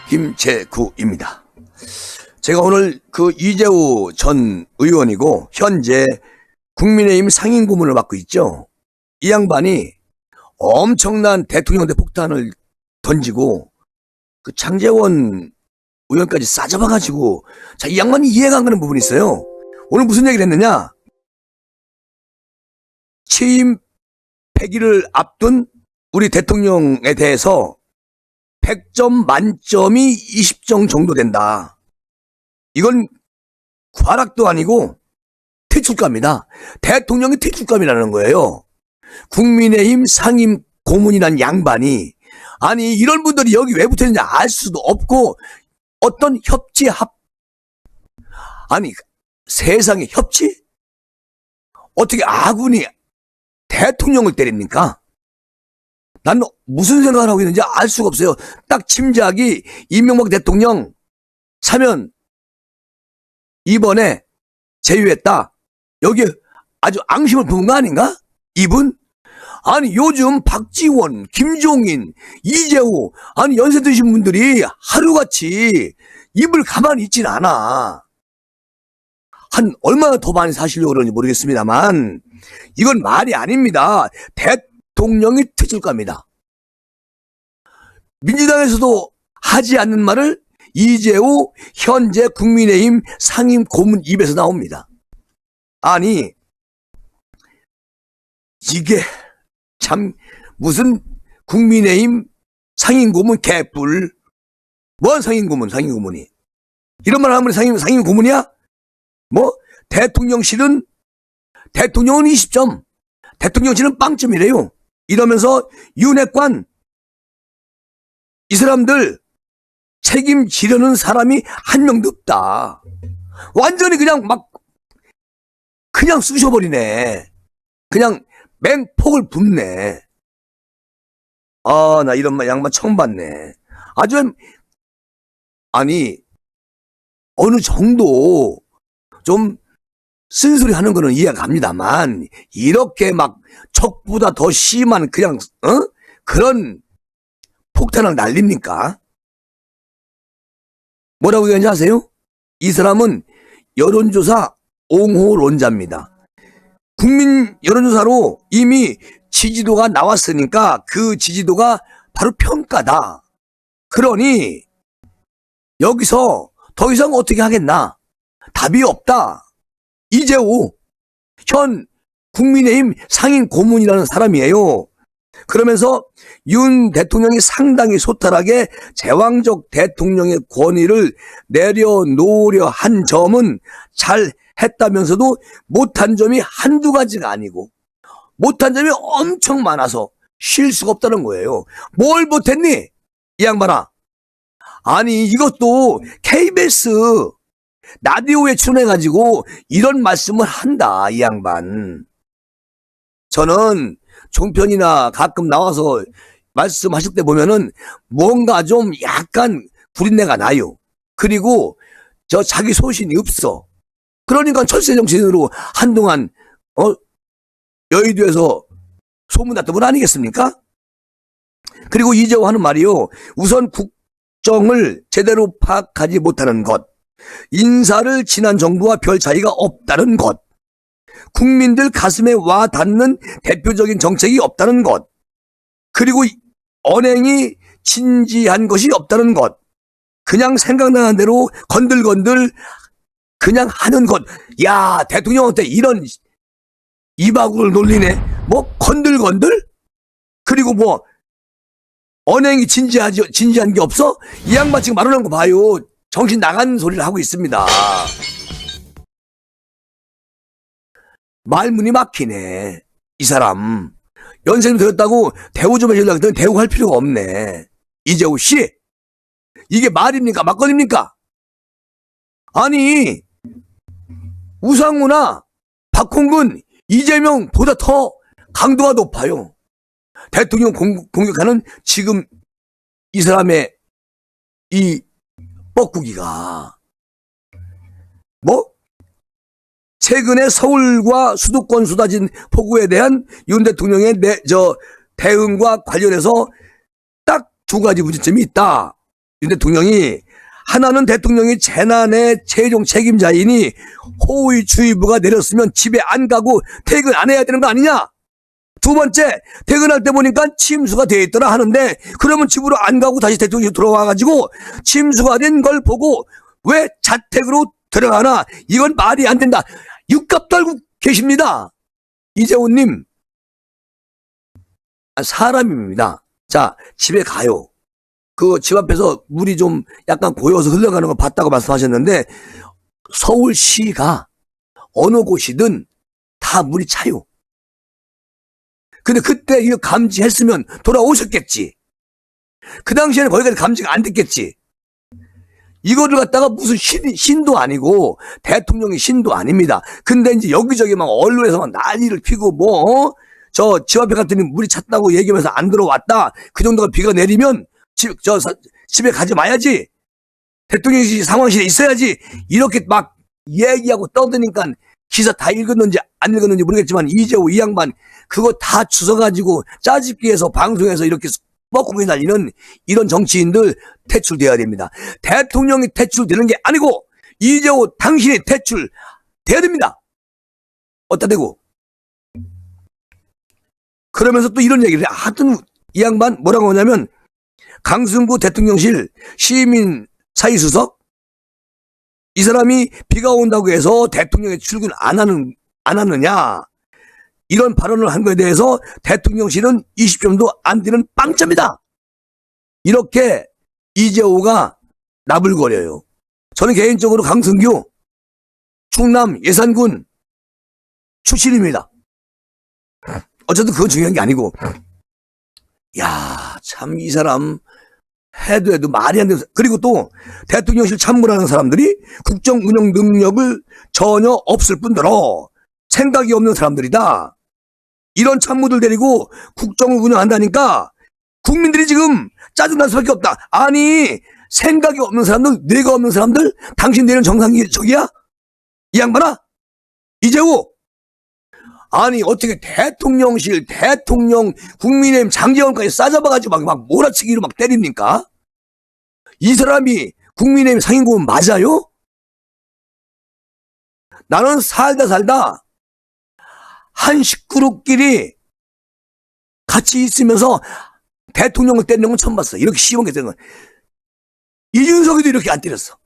김재구입니다. 제가 오늘 그 이재호 전 의원이고 현재 국민의힘 상임고문을 맡고 있죠. 이 양반이 엄청난 대통령대 폭탄을 던지고 그 장제원 의원까지 싸잡아가지고 자, 이 양반이 이해가 안 가는 부분이 있어요. 오늘 무슨 얘기를 했느냐? 취임 100일을 앞둔 우리 대통령에 대해서 100점 만점이 20점 정도 된다. 이건 과락도 아니고 퇴출감이다. 대통령이 퇴출감이라는 거예요. 국민의힘 상임 고문이란 양반이 아니 이런 분들이 여기 왜 붙어있는지 알 수도 없고 어떤 협치합 아니 세상에 협치? 어떻게 아군이 대통령을 때립니까? 난 무슨 생각을 하고 있는지 알 수가 없어요. 딱 짐작이 이명박 대통령 사면 이번에 제유했다. 여기 아주 앙심을 부은 거 아닌가? 이분? 아니 요즘 박지원, 김종인, 이재호 아니 연세 드신 분들이 하루같이 입을 가만히 있진 않아. 한 얼마나 더 많이 사시려고 그러는지 모르겠습니다만 이건 말이 아닙니다. 대통령이 퇴출 겁니다. 민주당에서도 하지 않는 말을 이재호 현재 국민의힘 상임 고문 입에서 나옵니다. 아니 이게 참 무슨 국민의힘 상임 고문 개뿔 뭐한 상임 고문이 이런 말 하면 상임 고문이야? 뭐 대통령실은 20점 대통령실은 빵점이래요. 이러면서 윤핵관 이 사람들 책임지려는 사람이 한 명도 없다. 완전히 그냥 쑤셔버리네. 그냥 맹폭을 붓네. 아, 나 이런 양반 처음 봤네. 아주 아니 어느 정도 좀 쓴소리 하는 거는 이해가 갑니다만 이렇게 막 척보다 더 심한 그냥 그런 폭탄을 날립니까? 뭐라고 얘기하는지 아세요? 이 사람은 여론조사 옹호론자입니다. 국민 여론조사로 이미 지지도가 나왔으니까 그 지지도가 바로 평가다. 그러니 여기서 더 이상 어떻게 하겠나? 답이 없다. 이재호 현 국민의힘 상임 고문이라는 사람이에요. 그러면서 윤 대통령이 상당히 소탈하게 제왕적 대통령의 권위를 내려놓으려 한 점은 잘 했다면서도 못한 점이 한두 가지가 아니고 못한 점이 엄청 많아서 쉴 수가 없다는 거예요. 뭘 못했니? 이 양반아. 아니 이것도 KBS 라디오에 출연해가지고 이런 말씀을 한다. 이 양반. 저는 종편이나 가끔 나와서 말씀하실 때 보면은 뭔가 좀 약간 구린내가 나요. 그리고 저 자기 소신이 없어. 그러니까 철새정신으로 한동안 여의도에서 소문났던 분 아니겠습니까? 그리고 이재호 하는 말이요. 우선 국정을 제대로 파악하지 못하는 것. 인사를 지난 정부와 별 차이가 없다는 것. 국민들 가슴에 와 닿는 대표적인 정책이 없다는 것. 그리고 언행이 진지한 것이 없다는 것. 그냥 생각나는 대로 건들건들 그냥 하는 것. 야, 대통령한테 이런 이바구를 놀리네. 뭐 건들건들? 그리고 뭐 언행이 진지한 게 없어? 이 양반 지금 말하는 거 봐요. 정신 나간 소리를 하고 있습니다. 말문이 막히네. 이 사람 연세는 들었다고 대우 좀 해주려고 했더니 대우할 필요가 없네. 이재호 씨 이게 말입니까? 막걸리입니까? 아니 우상우나 박홍근, 이재명보다 더 강도가 높아요. 대통령 공격하는 지금 이 사람의 이 뻐꾸기가 뭐 최근에 서울과 수도권 쏟아진 폭우에 대한 윤 대통령의 대응과 관련해서 딱 두 가지 문제점이 있다. 윤 대통령이 하나는 대통령이 재난의 최종 책임자이니 호의 주의보가 내렸으면 집에 안 가고 퇴근 안 해야 되는 거 아니냐? 두 번째, 퇴근할 때 보니까 침수가 돼 있더라 하는데 그러면 집으로 안 가고 다시 대통령이 들어와가지고 침수가 된 걸 보고 왜 자택으로 들어가나? 이건 말이 안 된다. 육갑 떨고 계십니다. 이재호님, 사람입니다. 자, 집에 가요. 그 집 앞에서 물이 좀 약간 고여서 흘러가는 거 봤다고 말씀하셨는데 서울시가 어느 곳이든 다 물이 차요. 근데 그때 이거 감지했으면 돌아오셨겠지. 그 당시에는 거기까지 감지가 안 됐겠지. 이거를 갖다가 무슨 신도 아니고 대통령이 신도 아닙니다. 근데 이제 여기저기 막 언론에서 막 난리를 피고 저 집 앞에 갔더니 물이 찼다고 얘기하면서 안 들어왔다. 그 정도가 비가 내리면 집에 가지 마야지. 대통령이 상황실에 있어야지. 이렇게 막 얘기하고 떠드니까 기사 다 읽었는지 안 읽었는지 모르겠지만 이재호 이 양반 그거 다 주워가지고 짜집기해서 방송에서 이렇게 뻐꾸기 날리는 이런 정치인들 퇴출돼야 됩니다. 대통령이 퇴출되는 게 아니고 이재호 당신이 퇴출돼야 됩니다. 어따 대고. 그러면서 또 이런 얘기를 해. 하여튼 이 양반 뭐라고 하냐면 강승구 대통령실 시민 사이수석 이 사람이 비가 온다고 해서 대통령이 출근 안 하느냐 이런 발언을 한 거에 대해서 대통령실은 20점도 안 되는 빵점이다. 이렇게 이재호가 나불거려요. 저는 개인적으로 강승규 충남 예산군 출신입니다. 어쨌든 그건 중요한 게 아니고 야, 참 이 사람 해도 말이 안 되는. 그리고 또 대통령실 참모라는 사람들이 국정 운영 능력을 전혀 없을 뿐더러 생각이 없는 사람들이다. 이런 참모들 데리고 국정을 운영한다니까 국민들이 지금 짜증날 수밖에 없다. 아니 생각이 없는 사람들, 뇌가 없는 사람들, 당신들은 정상이 저기야? 이 양반아? 이재호? 아니 어떻게 대통령실, 대통령, 국민의힘 장제원까지 싸잡아가지고 막 몰아치기로 막 때립니까? 이 사람이 국민의힘 상임고문 맞아요? 나는 살다 한 식구들끼리 같이 있으면서 대통령을 때리는 건 처음 봤어. 이렇게 시원하게 되는 건. 이준석이도 이렇게 안 때렸어.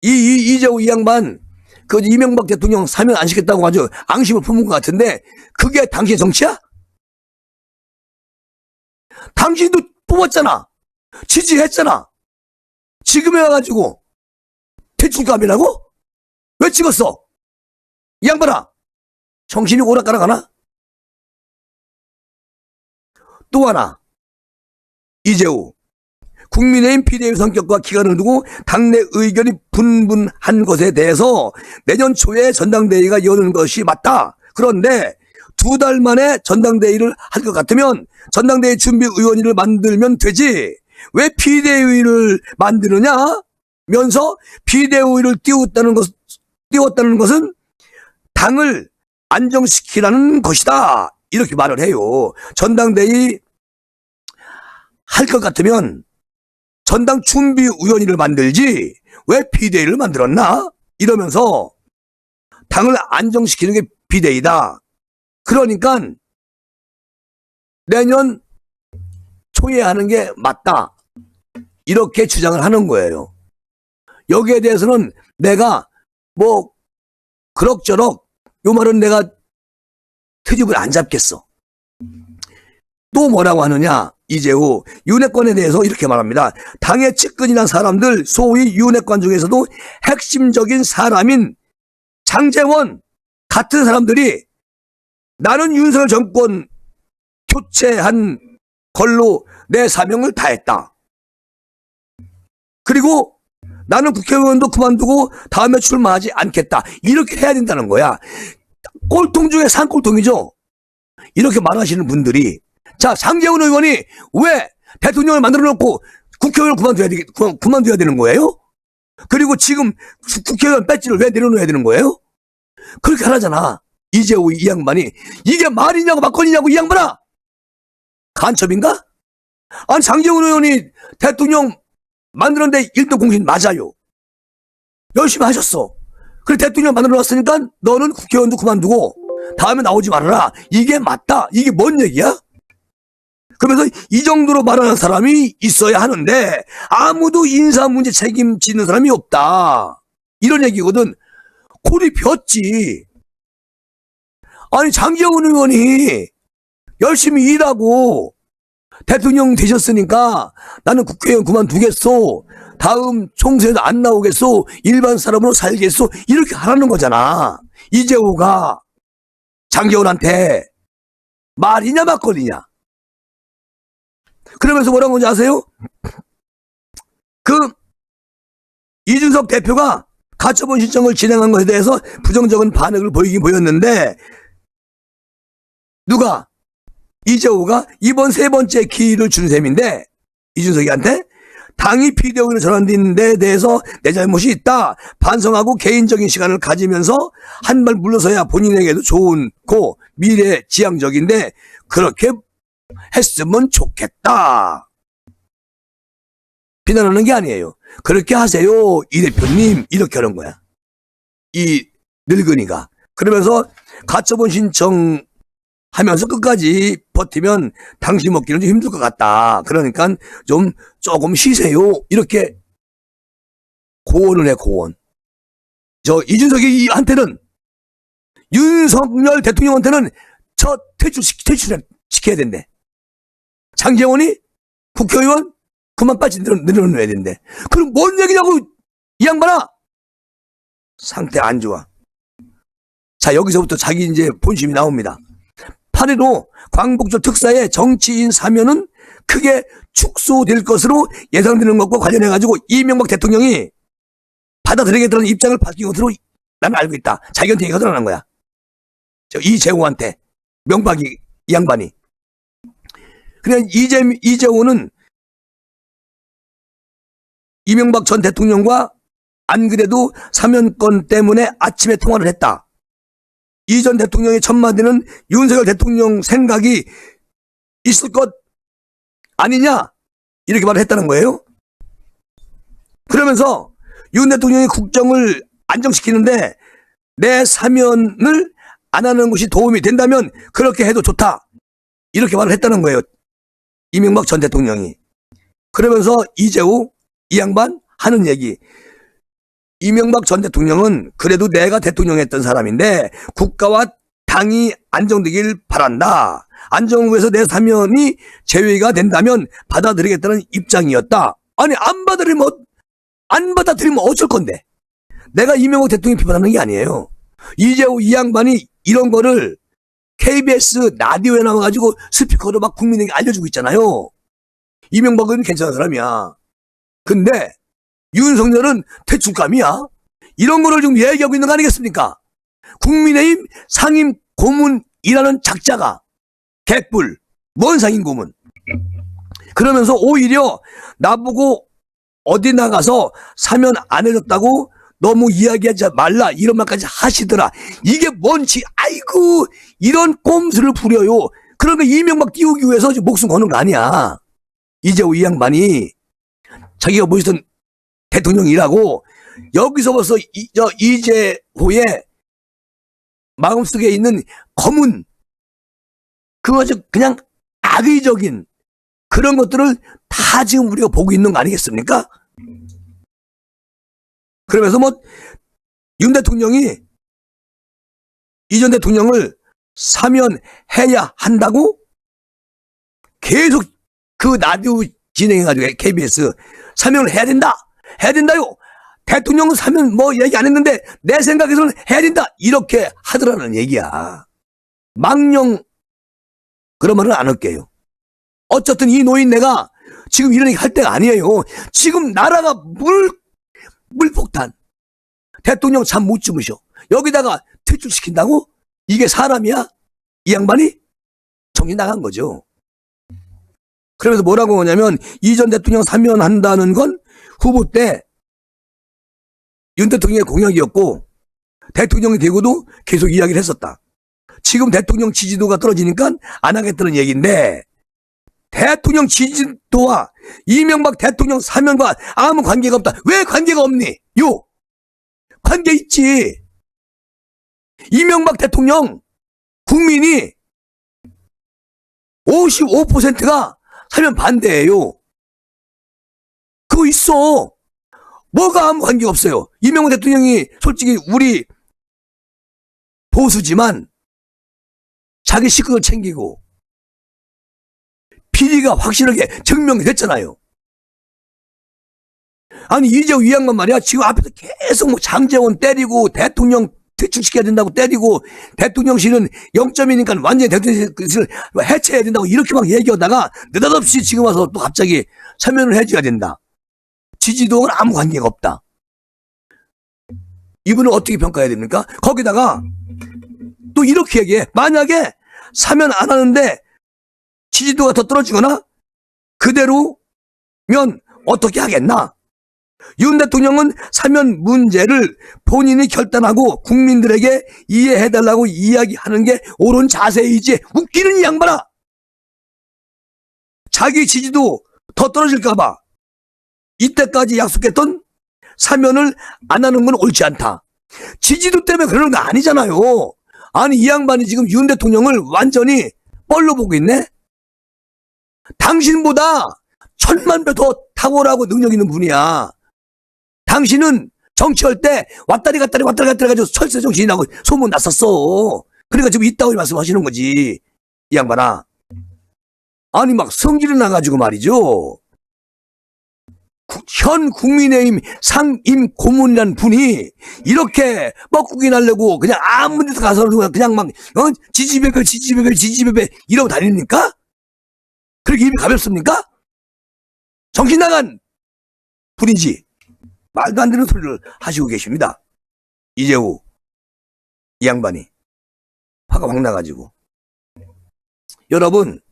이재호 이 양반 그 이명박 대통령 사면 안 시켰다고 아주 앙심을 품은 것 같은데 그게 당신의 정치야? 당신도 뽑았잖아. 지지했잖아. 지금에 와가지고 퇴출감이라고? 왜 찍었어? 이 양반아 정신이 오락가락하나? 또 하나 이재호 국민의힘 비대위 성격과 기간을 두고 당내 의견이 분분한 것에 대해서 내년 초에 전당대회가 여는 것이 맞다. 그런데 2달 만에 전당대회를 할 것 같으면 전당대회 준비위원회를 만들면 되지. 왜 비대위를 만드느냐? 면서 비대위를 띄웠다는 것은 당을 안정시키라는 것이다. 이렇게 말을 해요. 전당대회 할 것 같으면 전당 준비위원회를 만들지 왜 비대위를 만들었나? 이러면서 당을 안정시키는 게 비대위다. 그러니까 내년 초에 하는 게 맞다. 이렇게 주장을 하는 거예요. 여기에 대해서는 내가 뭐 그럭저럭 요 말은 내가 트집을 안 잡겠어. 또 뭐라고 하느냐? 이재호 윤핵관에 대해서 이렇게 말합니다. 당의 측근이란 사람들 소위 윤핵관 중에서도 핵심적인 사람인 장제원 같은 사람들이 나는 윤석열 정권 교체한 걸로 내 사명을 다했다. 그리고 나는 국회의원도 그만두고 다음에 출마하지 않겠다. 이렇게 해야 된다는 거야. 꼴통 중에 산꼴통이죠. 이렇게 말하시는 분들이 자, 장제원 의원이 왜 대통령을 만들어 놓고 국회의원을 그만둬야 되는 거예요? 그리고 지금 국회의원 배지를 왜 내려놓아야 되는 거예요? 그렇게 하잖아. 이재호 이 양반이. 이게 말이냐고 막건이냐고 이 양반아! 간첩인가? 아니, 장제원 의원이 대통령 만드는데 1등 공신 맞아요. 열심히 하셨어. 그래 대통령 만들어 놨으니까 너는 국회의원도 그만두고 다음에 나오지 말아라. 이게 맞다. 이게 뭔 얘기야? 그러면서 이 정도로 말하는 사람이 있어야 하는데 아무도 인사 문제 책임지는 사람이 없다. 이런 얘기거든. 골이 폈지. 아니 장제원 의원이 열심히 일하고 대통령 되셨으니까 나는 국회의원 그만두겠소. 다음 총선에도 안 나오겠소. 일반 사람으로 살겠소. 이렇게 하라는 거잖아. 이재호가 장제원한테 말이냐 막걸리냐. 그러면서 뭐라는 건지 아세요? 이준석 대표가 가처분 신청을 진행한 것에 대해서 부정적인 반응을 보이긴 보였는데 누가? 이재호가 이번 세 번째 기회를 준 셈인데 이준석이한테 당이 비대위로 전환된 데 대해서 내 잘못이 있다. 반성하고 개인적인 시간을 가지면서 한 발 물러서야 본인에게도 좋고 미래지향적인데 그렇게 했으면 좋겠다. 비난하는 게 아니에요. 그렇게 하세요. 이 대표님 이렇게 하는 거야. 이 늙은이가. 그러면서 가처분 신청 하면서 끝까지 버티면 당신 먹기는 좀 힘들 것 같다. 그러니까 조금 쉬세요. 이렇게 고언을 해, 고언. 이준석이한테는 윤석열 대통령한테는 퇴출시켜야 된대. 장제원이 국회의원 그만 빠지 내려놓아야 된대. 그럼 뭔 얘기냐고, 이 양반아! 상태 안 좋아. 자, 여기서부터 자기 이제 본심이 나옵니다. 8.15 광복절 특사의 정치인 사면은 크게 축소될 것으로 예상되는 것과 관련해가지고 이명박 대통령이 받아들이겠다는 입장을 밝힌 것으로 나는 알고 있다. 자기한테 얘기가 드러난 거야. 이재호한테. 명박이, 이 양반이. 그냥 이재호는 이명박 전 대통령과 안 그래도 사면권 때문에 아침에 통화를 했다. 이 전 대통령의 첫마디는 윤석열 대통령 생각이 있을 것 아니냐 이렇게 말을 했다는 거예요. 그러면서 윤 대통령이 국정을 안정시키는데 내 사면을 안 하는 것이 도움이 된다면 그렇게 해도 좋다 이렇게 말을 했다는 거예요. 이명박 전 대통령이. 그러면서 이재호 이 양반 하는 얘기. 이명박 전 대통령은 그래도 내가 대통령했던 사람인데 국가와 당이 안정되길 바란다. 안정을 위해서 내 사면이 제외가 된다면 받아들이겠다는 입장이었다. 아니 안 받아들이면 어쩔 건데. 내가 이명박 대통령 비판하는 게 아니에요. 이재호 이 양반이 이런 거를 KBS 라디오에 나와가지고 스피커로 막 국민에게 알려주고 있잖아요. 이명박은 괜찮은 사람이야. 근데 윤석열은 퇴출감이야. 이런 거를 지금 얘기하고 있는 거 아니겠습니까? 국민의힘 상임 고문이라는 작자가 개뿔, 뭔 상임 고문. 그러면서 오히려 나보고 어디 나가서 사면 안 해줬다고 너무 이야기하지 말라 이런 말까지 하시더라. 이게 뭔지 아이고 이런 꼼수를 부려요. 그러면 이명박 띄우기 위해서 목숨 거는 거 아니야. 이재호 이 양반이 자기가 멋있던 대통령이라고 여기서 벌써 이재호의 마음속에 있는 검은 그냥 악의적인 그런 것들을 다 지금 우리가 보고 있는 거 아니겠습니까? 그러면서 윤 대통령이 이 전 대통령을 사면해야 한다고 계속 그 라디오 진행해가지고 KBS 사면을 해야 된다요. 대통령은 사면 얘기 안 했는데 내 생각에서는 해야 된다 이렇게 하더라는 얘기야. 망령 그런 말은 안 할게요. 어쨌든 이 노인네가 지금 이런 얘기 할 때가 아니에요. 지금 나라가 물폭탄. 대통령 잠 못 주무셔. 여기다가 퇴출시킨다고? 이게 사람이야? 이 양반이? 정신 나간 거죠. 그러면서 뭐라고 하냐면 이 전 대통령 사면한다는 건 후보 때 윤 대통령의 공약이었고 대통령이 되고도 계속 이야기를 했었다. 지금 대통령 지지도가 떨어지니까 안 하겠다는 얘기인데 대통령 지지도와 이명박 대통령 사면과 아무 관계가 없다. 왜 관계가 없니? 관계 있지. 이명박 대통령 국민이 55%가 사면 반대예요. 그거 있어. 뭐가 아무 관계가 없어요. 이명박 대통령이 솔직히 우리 보수지만 자기 식구들 챙기고 비리가 확실하게 증명이 됐잖아요. 아니 이재호 이 양반 말이야 지금 앞에서 계속 뭐 장제원 때리고 대통령 퇴출시켜야 된다고 때리고 대통령실은 0점이니까 완전히 대통령실을 해체해야 된다고 이렇게 막 얘기하다가 느닷없이 지금 와서 또 갑자기 사면을 해줘야 된다. 지지도는 아무 관계가 없다. 이분을 어떻게 평가해야 됩니까? 거기다가 또 이렇게 얘기해. 만약에 사면 안 하는데 지지도가 더 떨어지거나 그대로면 어떻게 하겠나? 윤 대통령은 사면 문제를 본인이 결단하고 국민들에게 이해해달라고 이야기하는 게 옳은 자세이지. 웃기는 이 양반아. 자기 지지도 더 떨어질까봐 이때까지 약속했던 사면을 안 하는 건 옳지 않다. 지지도 때문에 그러는 거 아니잖아요. 아니 이 양반이 지금 윤 대통령을 완전히 뻘로 보고 있네. 당신보다 1000만 배 더 탁월하고 능력 있는 분이야. 당신은 정치할 때 왔다리 갔다리 해가지고 철새 정신이 나고 소문 났었어. 그러니까 지금 이따위 말씀하시는 거지. 이 양반아. 아니 막 성질이 나가지고 말이죠. 현 국민의힘 상임 고문이라는 분이 이렇게 뻐꾸기 날려고 그냥 아무 데서 가서 그냥 막 지지배배 이러고 다닙니까? 그렇게 입이 가볍습니까? 정신 나간 분이지. 말도 안 되는 소리를 하시고 계십니다. 이재호 이 양반이 화가 확 나가지고. 여러분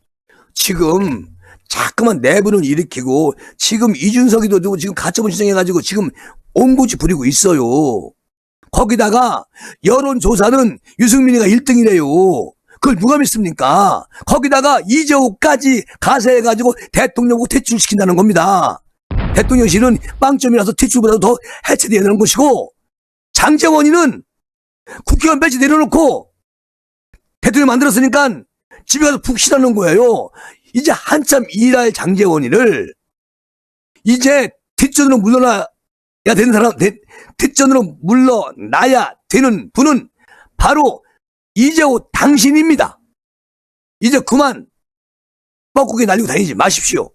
지금 자꾸만 내분을 일으키고 지금 이준석이도 지금 가처분 신청해가지고 지금 옹고지 부리고 있어요. 거기다가 여론조사는 유승민이가 1등이래요. 그걸 누가 믿습니까? 거기다가 이재호까지 가세해가지고 대통령 퇴출시킨다는 겁니다. 대통령실은 빵점이라서 퇴출보다도 더 해체돼야 되는 것이고 장제원이는 국회의원 배치 내려놓고 대통령 만들었으니까 집에 가서 푹 쉬라는 거예요. 이제 한참 일할 장제원이를 이제 뒷전으로 물러나야 되는 사람, 뒷전으로 물러나야 되는 분은 바로 이재호 당신입니다. 이제 그만 뻐꾸기 날리고 다니지 마십시오.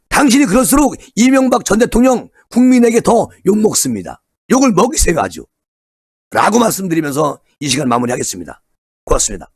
당신이 그럴수록 이명박 전 대통령 국민에게 더 욕먹습니다. 욕을 먹이세요 아주. 라고 말씀드리면서 이 시간 마무리하겠습니다. 고맙습니다.